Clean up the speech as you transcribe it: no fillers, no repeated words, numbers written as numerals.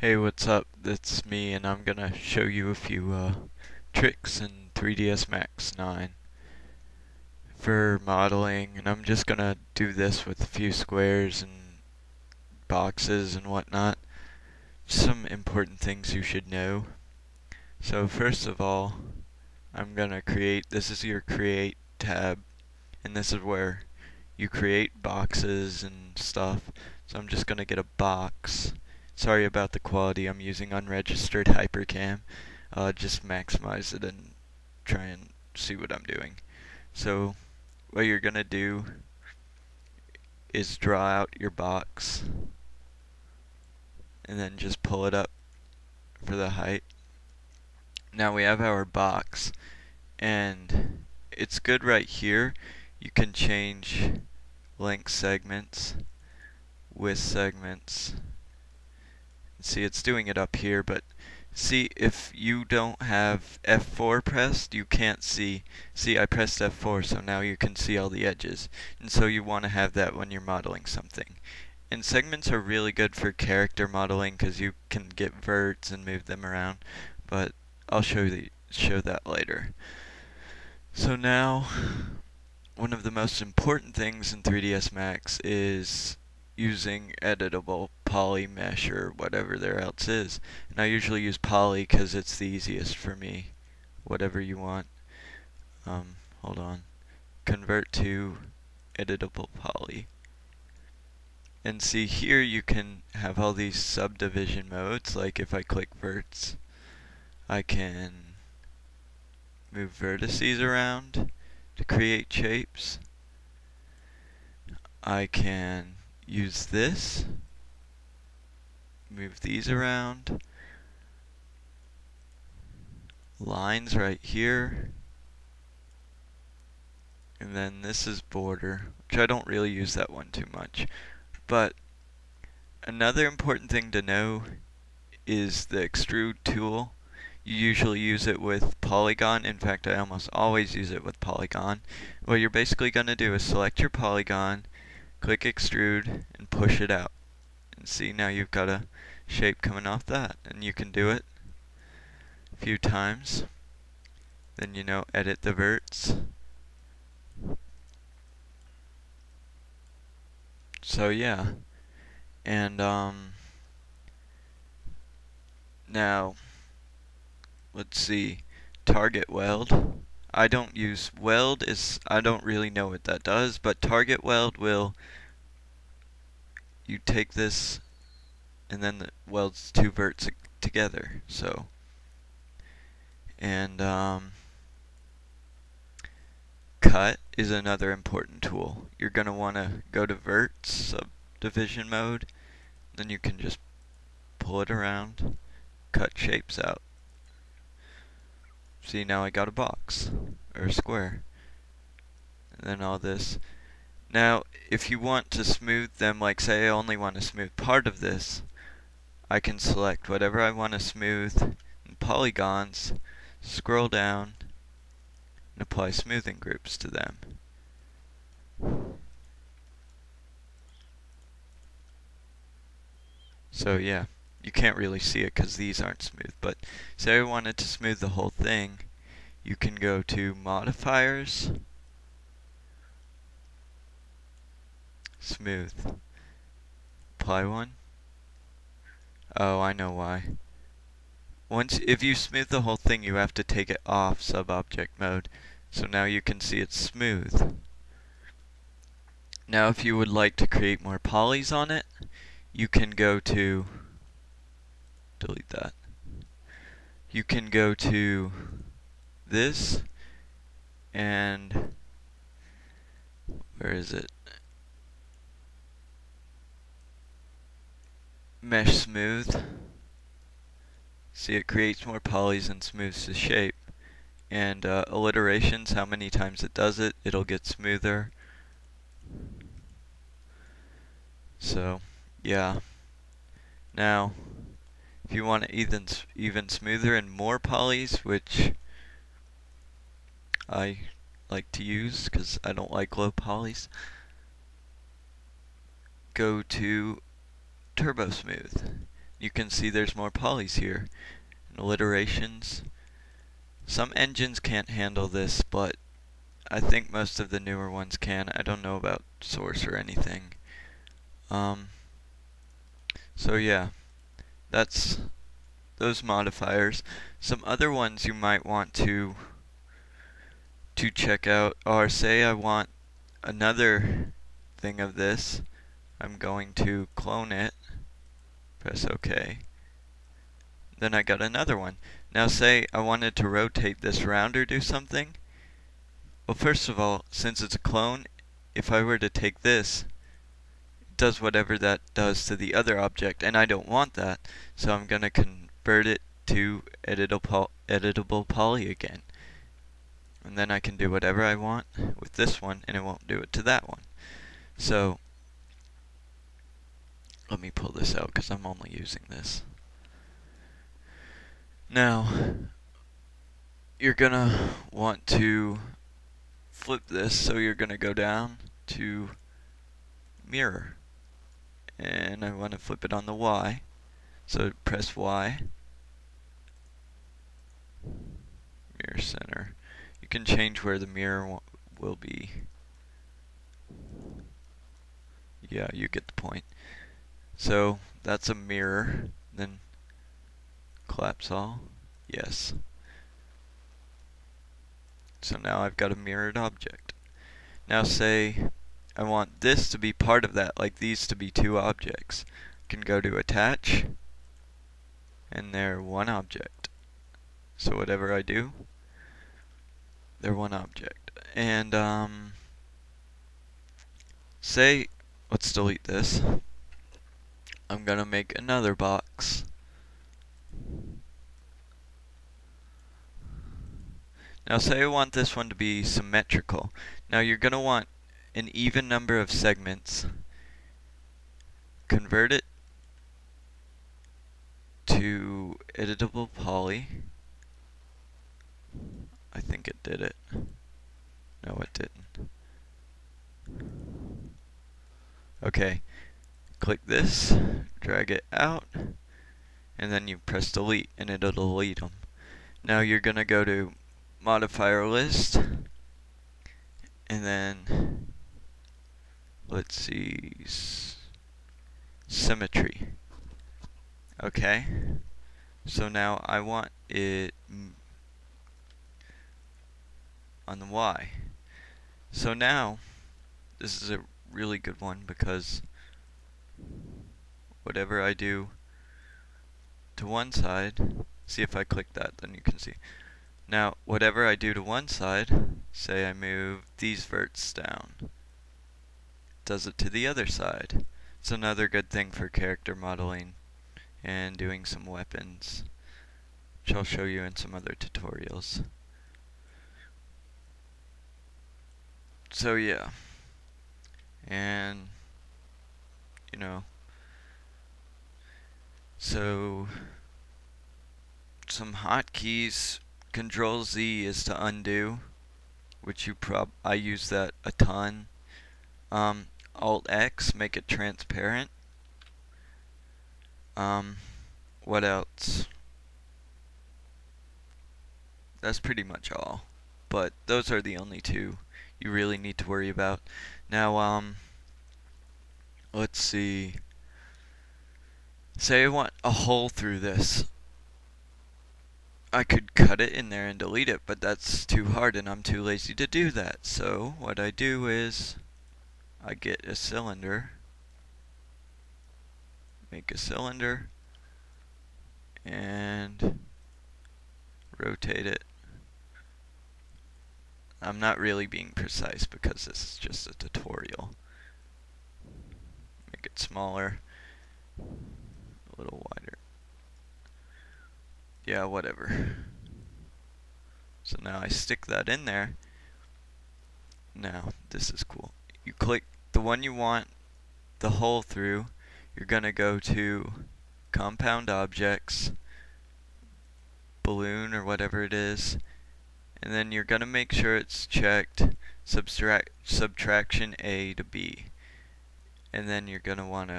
Hey, what's up? That's me, and I'm gonna show you a few tricks in 3ds Max 9 for modeling, and I'm just gonna do this with a few squares and boxes and whatnot. Some important things you should know. So first of all, I'm gonna this is your create tab, and this is where you create boxes and stuff. So I'm just gonna get a box. Sorry about the quality, I'm using unregistered HyperCam. Just maximize it and try and see what I'm doing. So what you're gonna do is draw out your box and then just pull it up for the height. Now we have our box, and it's good right here. You can change length segments, width segments. See, it's doing it up here, but see, if you don't have F4 pressed, you can't see. See, I pressed F4, so now you can see all the edges. And so you want to have that when you're modeling something. And segments are really good for character modeling because you can get verts and move them around, but I'll show that later. So now, one of the most important things in 3ds Max is using editable poly mesh or whatever there else is. And I usually use poly because it's the easiest for me. Whatever you want. Hold on. Convert to editable poly. And see, here you can have all these subdivision modes. Like if I click verts, I can move vertices around to create shapes. I can use this, move these around, lines right here, and then this is border, which I don't really use that one too much. But another important thing to know is the extrude tool. You usually use it with polygon. In fact, I almost always use it with polygon. What you're basically going to do is select your polygon, click extrude, and push it out. And see, now you've got a shape coming off that. And you can do it a few times. Then, edit the verts. So yeah. And now let's see. Target weld. I don't use weld, I don't really know what that does, but target weld will, you take this and then it welds two verts together. So, and cut is another important tool. You're going to want to go to verts, subdivision mode, then you can just pull it around, cut shapes out. See, now I got a box, or a square. And then all this. Now, if you want to smooth them, like say I only want to smooth part of this, I can select whatever I want to smooth in polygons, scroll down, and apply smoothing groups to them. So yeah, you can't really see it because these aren't smooth, but say I wanted to smooth the whole thing, you can go to modifiers, smooth, apply one. Oh, I know why. If you smooth the whole thing, you have to take it off sub-object mode. So now you can see it's smooth. Now if you would like to create more polys on it, you can go to, delete that. You can go to this, and where is it? Mesh smooth. See, it creates more polys and smooths the shape. And alliterations, how many times it does it, it'll get smoother. So, yeah. Now, if you want it even smoother and more polys, which I like to use because I don't like low polys, go to Turbo Smooth. you can see there's more polys here. And alliterations. Some engines can't handle this, but I think most of the newer ones can. I don't know about Source or anything. So yeah, that's those modifiers. Some other ones you might want to check out are, say I want another thing of this. I'm going to clone it, press OK. Then I got another one. Now say I wanted to rotate this around or do something. Well, first of all, since it's a clone, if I were to take this, it does whatever that does to the other object, and I don't want that, so I'm going to convert it to editable poly again. And then I can do whatever I want with this one, and it won't do it to that one. So, let me pull this out because I'm only using this. Now, you're gonna want to flip this, so you're gonna go down to mirror. And I want to flip it on the Y. So press Y. Mirror center. You can change where the mirror will be. Yeah, you get the point. So that's a mirror. Then collapse all. Yes. So now I've got a mirrored object. Now say I want this to be part of that, like these to be two objects. I can go to attach, and they're one object. So whatever I do, they're one object. And say, let's delete this. I'm gonna make another box. Now say I want this one to be symmetrical. Now you're gonna want an even number of segments. Convert it to editable poly. I think it did it. No, it didn't. Okay, click this, drag it out, and then you press delete, and it'll delete them. Now you're gonna go to modifier list, and then let's see, symmetry. Okay, so now I want it on the Y. So now this is a really good one because whatever I do to one side, see if I click that, then you can see. Now whatever I do to one side, say I move these verts down, does it to the other side. It's another good thing for character modeling and doing some weapons, which I'll show you in some other tutorials. So yeah, and you know, so some hotkeys. Control Z is to undo, which I use that a ton. Alt X, make it transparent. What else? That's pretty much all. But those are the only two you really need to worry about. Now, let's see. Say I want a hole through this. I could cut it in there and delete it, but that's too hard and I'm too lazy to do that. So what I do is I get a cylinder, make a cylinder, and rotate it. I'm not really being precise because this is just a tutorial. Make it smaller, a little wider. Yeah, whatever. So now I stick that in there. Now, this is cool. You click the one you want the hole through. You're gonna go to Compound Objects, Balloon or whatever it is, and then you're gonna make sure it's checked Subtraction A to B. And then you're gonna wanna